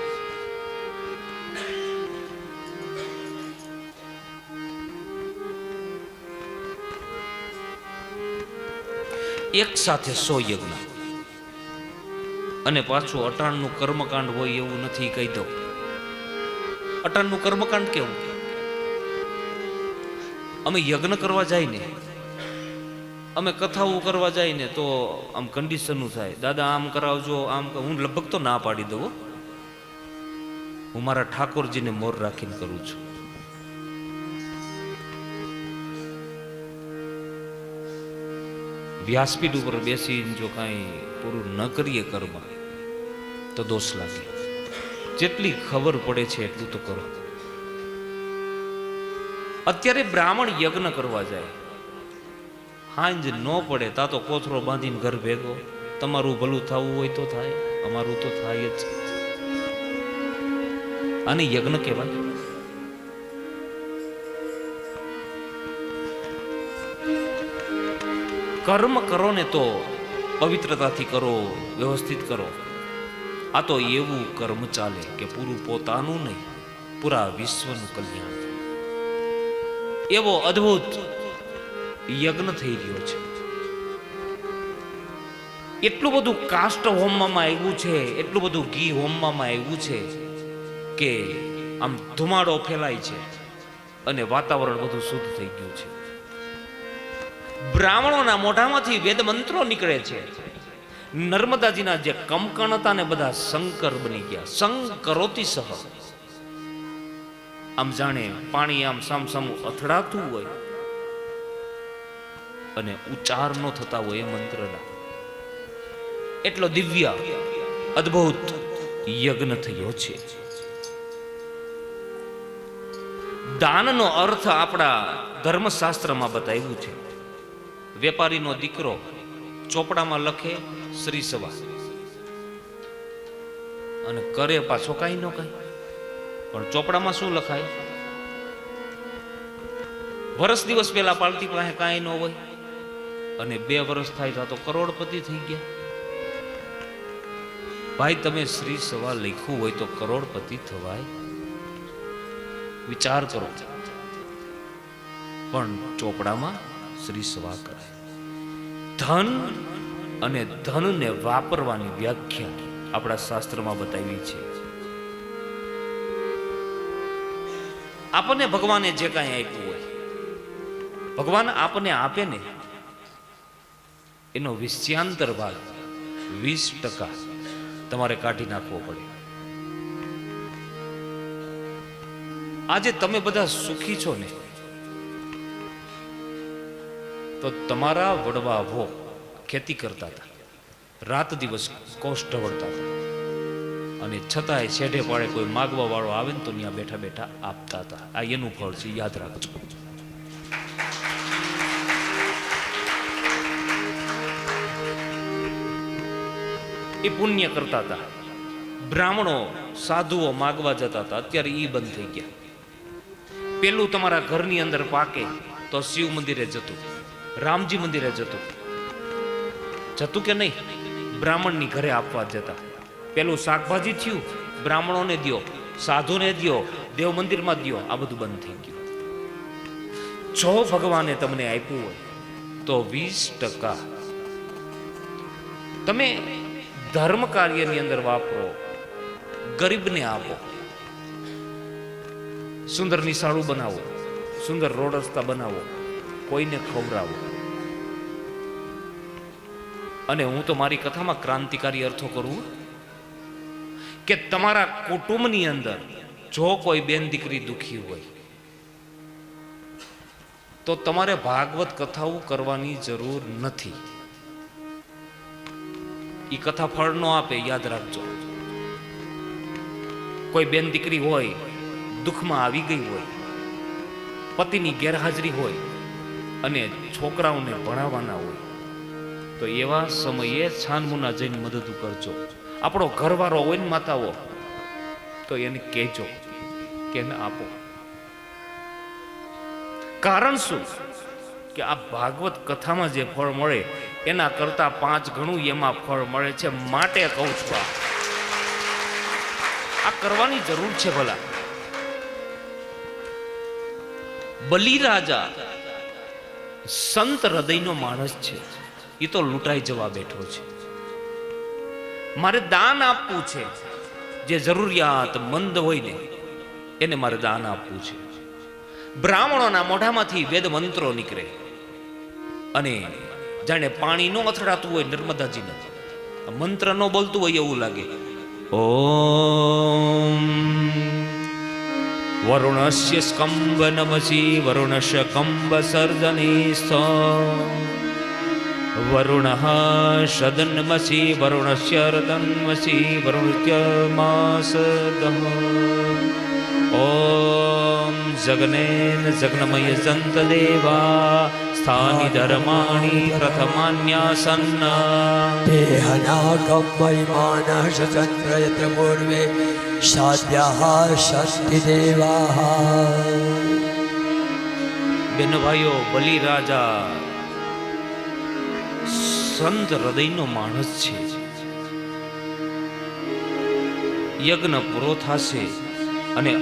એક સાથે 100 યજ્ઞ, અને પાછું અટાણનું કર્મકાંડ હોય એવું નથી, કહી દઉં. અટાણનું કર્મકાંડ કેવું? અમે યજ્ઞ કરવા જાય ને, અમે કથાઓ કરવા જાય ને, તો આમ કન્ડિશનનું થાય, દાદા આમ કરાવજો, આમ. હું લગભગ તો ના પાડી દઉં. હું મારા ઠાકોરજીને મોર રાખીને કરું છું. વ્યાસપીઠ ઉપર બેસીને જો કાંઈ પૂરું ન કરીએ કર્મ તો દોષ લાગે. જેટલી ખબર પડે છે એટલું તો કરો. અત્યારે બ્રાહ્મણ યજ્ઞ કરવા જાય, હાંજ ન પડે તા તો કોથરો બાંધીને ઘર ભેગો. તમારું ભલું થવું હોય તો થાય, અમારું તો થાય જ. આને યજ્ઞ કહેવાય? કર્મ કરો ને તો પવિત્રતાથી કરો, વ્યવસ્થિત કરો. આ તો એવું કર્મ ચાલે કે પૂરું પોતાનું નહીં, પૂરા વિશ્વનું કલ્યાણ થાય. એવો અદ્ભુત યજ્ઞ થઈ રહ્યો છે. એટલું બધું કાષ્ટ હોમવામાં આવ્યું છે, એટલું બધું ઘી હોમવામાં આવ્યું છે કે આમ ધુમાડો ફેલાય છે અને વાતાવરણ બધું શુદ્ધ થઈ ગયું છે. બ્રાહ્મણોના મોઢામાંથી વેદ મંત્રો નીકળે છે. નર્મદાજીના જે કમકણ હતા ને બધા શંકર બની ગયા. શંકરોતી સહ. આમ જાણે પાણી આમ સામસામું અથડાતું હોય અને ઉચ્ચાર ન થતા હોય એ મંત્રના. એટલો દિવ્ય અદ્ભુત યજ્ઞ થયો છે. દાનનો અર્થ આપણા ધર્મશાસ્ત્રમાં બતાવ્યું છે. વેપારીનો દીકરો ચોપડામાં લખે શ્રી સવા અને કરે પાછો કાંઈ ન કાંઈ. પણ ચોપડામાં શું લખાય? વર્ષ દિવસ પહેલા પાલટી પાસે કાંઈ ન હોય અને 2 વર્ષ થાય તો કરોડપતિ થઈ ગયા. ભાઈ તમે શ્રી સવા લખ્યું હોય તો કરોડપતિ થવાય? વિચાર કરો. પણ ચોપડામાં શ્રી સવા કરાય. ધન અને ધનને વાપરવાની વ્યાખ્યા આપણા શાસ્ત્રમાં બતાવી છે. આપણને ભગવાને જે કાંઈ આપ્યું હોય, ભગવાન આપણને આપે ને એનો વિષયાંતર ભાગ 20% તમારે કાઢી નાખવો પડે. આજે તમે બધા સુખી છો ને તો તમારા વડવાઓ ખેતી કરતા હતા, રાત દિવસ કોષ ઢવળતા હતા અને છતાંય છેડે પાડે કોઈ માગવા વાળો આવે ને તો ત્યાં બેઠા બેઠા આપતા હતા. આ એનું ફળ છે, યાદ રાખજો. એ પુણ્ય કરતા હતા. બ્રાહ્મણો સાધુઓ માગવા જતા હતા, અત્યારે ઈ બંધ થઈ ગયા. પેલું તમારા ઘરની અંદર પાકે તો શિવ મંદિરે જતું, રામજી મંદિરે જતું કે નહીં? બ્રાહ્મણની ઘરે આપવા જતા. પેલું શાકભાજી થયું, બ્રાહ્મણોને દ્યો, સાધુને દ્યો, દેવ મંદિરમાં દ્યો. આ બધું બંધ થઈ ગયું. જો ભગવાને તમને આપ્યું હોય તો 20% તમે ધર્મ કાર્યની અંદર વાપરો, ગરીબને આપો. સુંદર નિશાળું બનાવો, સુંદર રોડ રસ્તા બનાવો, કોઈને ખવડાવો. અને હું તો મારી કથામાં ક્રાંતિકારી અર્થો કરું કે તમારા કુટુંબની અંદર જો કોઈ બેન દીકરી દુખી હોય તો તમારે ભાગવત કથાઓ કરવાની જરૂર નથી. એ કથા ફળ ન આપે, યાદ રાખજો. કોઈ બેન દીકરી હોય દુઃખમાં આવી ગઈ હોય, પતિની ગેરહાજરી હોય અને છોકરાઓને ભણાવવાના હોય તો એવા સમયે છાનમુના જઈને મદદ કરજો. આપણો ઘરવાળો હોય ને માતાઓ તો એને કહેજો કે એને આપો. કારણ શું? કે આ ભાગવત કથામાં જે ફળ મળે એના કરતા 5 ગણું એમાં ફળ મળે છે. માટે કહું છું, આ કરવાની જરૂર છે. ભલા બલિરાજા સંત હૃદયનો માણસ છે. એ તો લૂંટાઈ જવા બેઠો છે. મારે દાન આપવું છે. જે જરૂરિયાત મંદ હોય ને એને મારે દાન આપવું છે. બ્રાહ્મણોના મોઢામાંથી વેદ મંત્રો નીકળે અને જાણે પાણી નો અથડાતું હોય નર્મદાજીને, મંત્ર નો બોલતું હોય એવું લાગે. ઓમ વરુણસ્ય સ્કંભ નમસી વરુણસ્ય કંબ સર્જનીસ્થ વરુણઃ સદન્મસી વરુણસ્ય રદન્મસી વરુણસ્ય માસદઃ ઓમ જગનેન જગ્નમય સંત દેવા સ્થાની ધર્માણી પ્રથમાન્યાસન્ન દેહનાગમયમાનઃ ચંદ્રયત્ર પૂર્વે સાધ્યાઃ શક્તિ દેવાઃ. બેન ભાઈઓ, બલિરાજા સંત હૃદયનો માણસ છે. યજ્ઞ પૂરો થશે અને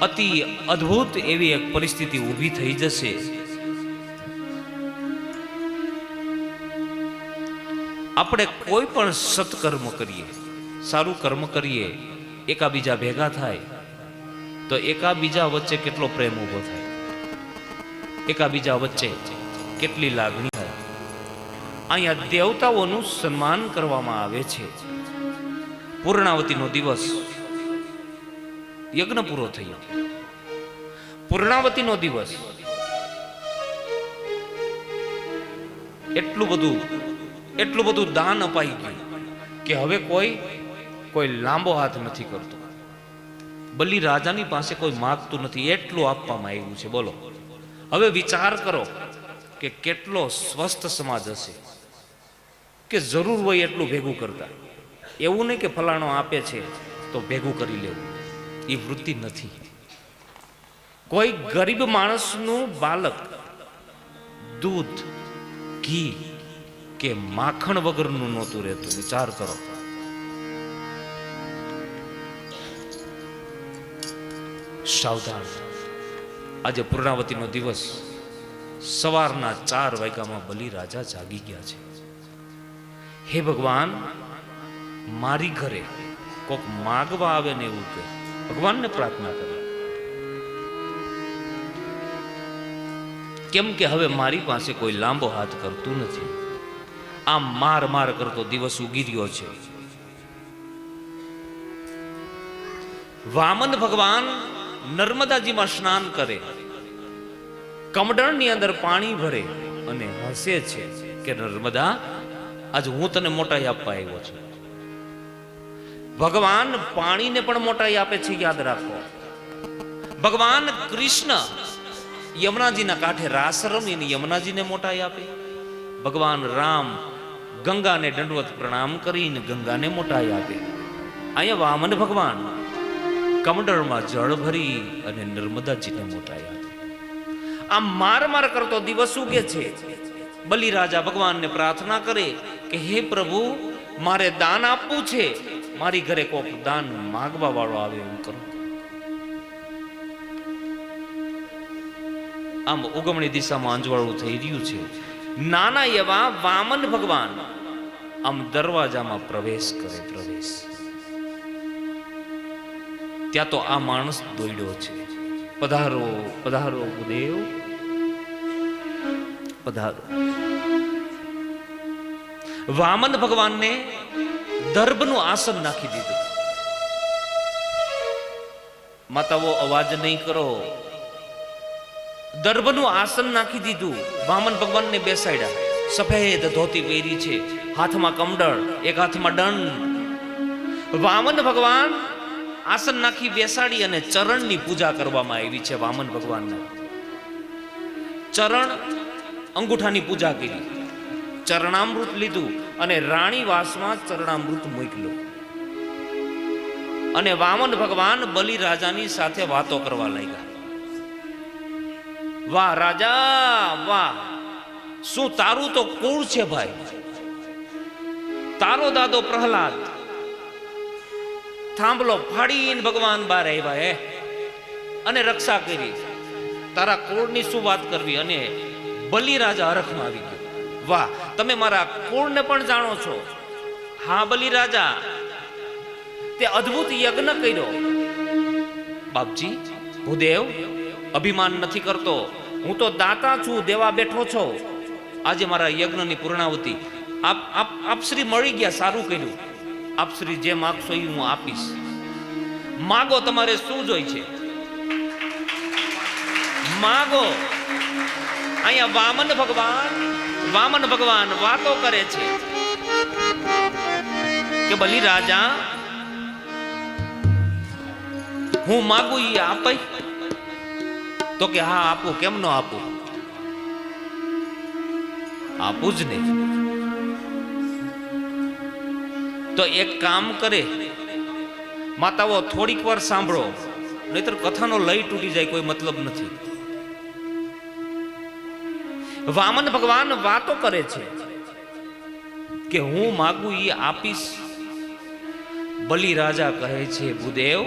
અતિ અદ્ભુત એવી એક પરિસ્થિતિ ઊભી થઈ જશે. આપણે કોઈ પણ સત્કર્મ કરીએ, સારું કર્મ કરીએ, એકાબીજા ભેગા થાય તો એકાબીજા વચ્ચે કેટલો પ્રેમ ઊભો થાય, એકાબીજા વચ્ચે કેટલી લાગણી થાય. અહીંયા દેવતાઓનું સન્માન કરવામાં આવે છે. પૂર્ણાવતીનો દિવસ યજ્ઞ પૂરો થયો. પૂર્ણાવતીનો દિવસ એટલું બધું દાન અપાઈ ગયું કે હવે કોઈ લાંબો હાથ નથી કરતો. બલિરાજાની પાસે કોઈ માગતું નથી, એટલું આપવામાં આવ્યું છે. બોલો, હવે વિચાર કરો કે કેટલો સ્વસ્થ સમાજ હશે કે જરૂર હોય એટલું ભેગું કરતા. એવું નહીં કે ફલાણો આપે છે તો ભેગું કરી લેવું, એ વૃત્તિ નથી. કોઈ ગરીબ માણસનું બાલક દૂધ, ઘી કે માખણ વગરનું નહોતું રહેતું. વિચાર કરો. સાવધાન. આજે પૂર્ણાવતીનો દિવસ સવારના 4 વાગ્યામાં બલિરાજા જાગી ગયા છે. હે ભગવાન, મારી ઘરે કોક માગવા આવે ને એવું કે ભગવાનને પ્રાર્થના કરે. કેમ કે હવે મારી પાસે કોઈ લાંબો હાથ કરતું નથી. આમ માર કરતો દિવસ ઉગી રહ્યો છે. વામન ભગવાન નર્મદાજીમાં સ્નાન કરે, કમંડળની અંદર પાણી ભરે અને હસે છે કે નર્મદા, આજ હું તને મોટાઈ આપવા આવ્યો છું. ભગવાન પાણીને પણ મોટાઈ આપે છે, યાદ રાખો. ભગવાન કૃષ્ણ યમુનાજીના કાંઠે રાસ રમીને યમુનાજીને મોટાઈ આપે. ભગવાન રામ ગંગાને દંડવત પ્રણામ કરીને ગંગાને મોટાઈ આપે. અહીંયા વામન ભગવાન કમંડળમાં જળ ભરી અને નર્મદાજીને મોટાઈ આપે. આમ માર કરતો દિવસ ઉગે છે. બલિરાજા ભગવાનને પ્રાર્થના કરે કે હે પ્રભુ, મારે દાન આપવું છે, મારી ઘરે કોક દાન માગવા વાળો આવે એવું કરો. આમ ઉગમણી દિશામાં અંજવાળું થઈ રહ્યું છે. નાના એવા વામન ભગવાન આમ દરવાજામાં પ્રવેશ કરે. ત્યાં તો આ માણસ દોડ્યો છે. પધારો પધારો ગુરુદેવ, પધારો. વામન ભગવાનને દર્ભનું આસન નાખી દીધું. માતાઓ અવાજ નહીં કરો. દર્ભનું આસન નાખી દીધું. વામન ભગવાનને બેસાડ્યા. સફેદ ધોતી પહેરી છે, હાથમાં કમંડળ, એક હાથમાં દંડ. વામન ભગવાન આસન નાખી બેસાડી અને ચરણની પૂજા કરવામાં આવી છે. વામન ભગવાનના ચરણ અંગૂઠાની પૂજા કરી, ચરણામૃત લીધું અને રાણી વાસમાં ચરણામૃત મોકલ્યું. અને વામન ભગવાન બલિરાજાની સાથે વાતો કરવા લાગ્યા. વાહ રાજા વાહ, શું તારું તો કુળ છે ભાઈ. તારો દાદો પ્રહલાદ થાંભલો ફાડીને ભગવાન બહાર આવ્યા હે અને રક્ષા કરી. તારા કુળની શું વાત કરવી? અને બલિરાજા હરખમાં આવી ગયો. વાહ, તમે મારા કુળને પણ જાણો છો. હા બલિરાજા, તે અદ્ભુત યજ્ઞ કર્યો. બાપજી, ભૂદેવ અભિમાન નથી કરતો. હું તો દાતા છું, દેવા બેઠો છો. આજે મારા યજ્ઞની પૂર્ણાવતી આપ શ્રી મળી ગયા, સારું કર્યું. આપ શ્રી જે માગશો એ હું આપીશ. માગો, તમારે શું જોઈ છે માગો. અહીંયા વામન ભગવાન વાતો કરે છે કે બલિરાજા, હું માગું એ આપે? તો કે હા આપું, કેમ ન આપું? આપું જ નહીં. તો એક કામ કરે, માતાઓ થોડીક વાર સાંભળો, નહીતર કથાનો લય તૂટી જાય, કોઈ મતલબ નથી. વામન ભગવાન વાતો કરે છે કે હું માગું એ આપીશ. બલિરાજા કહે છે ભૂદેવ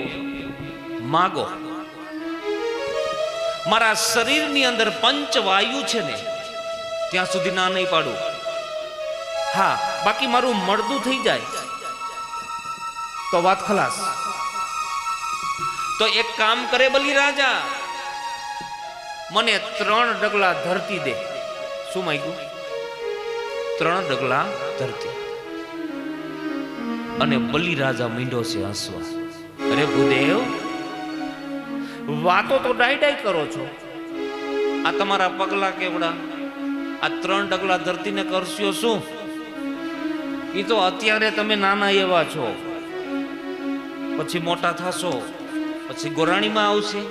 માગો. મારા શરીરની અંદર પંચવાયુ છે ને, ત્યાં સુધી ના નહીં પાડું. હા, બાકી મારું મળદું થઈ જાય તો વાત ખલાસ. તો એક કામ કરે બલિરાજા, મને 3 ડગલા ધરતી દે. શું માંગ્યું? 3 ડગલા ધરતી. અને બલિરાજા મીંડો છે હસવા. અરે ભૂદેવ, વાતો તો ડાઈ કરો છો. આ તમારા પગલા કેવડા? આ 3 ડગલા ધરતીને કરશો શું? એ તો અત્યારે તમે નાના એવા છો, પછી મોટા થશો, પછી ગોરાણીમાં આવશે.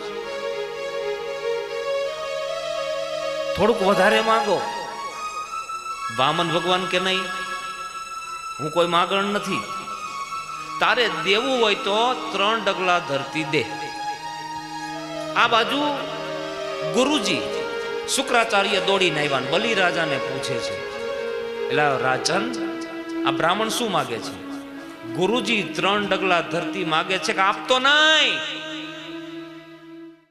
થોડુંક વધારે માંગો. વામન ભગવાન કે નહીં, હું કોઈ માગણ નથી. તારે દેવું હોય તો 3 ડગલા ધરતી દે. આ બાજુ ગુરુજી શુક્રાચાર્ય દોડીને આવ્યા, બલિરાજાને પૂછે છે, એટલે રાજન, આ બ્રાહ્મણ શું માગે છે? ગુરુજી 3 ડગલા ધરતી માગે છે કે આપતો નહીં.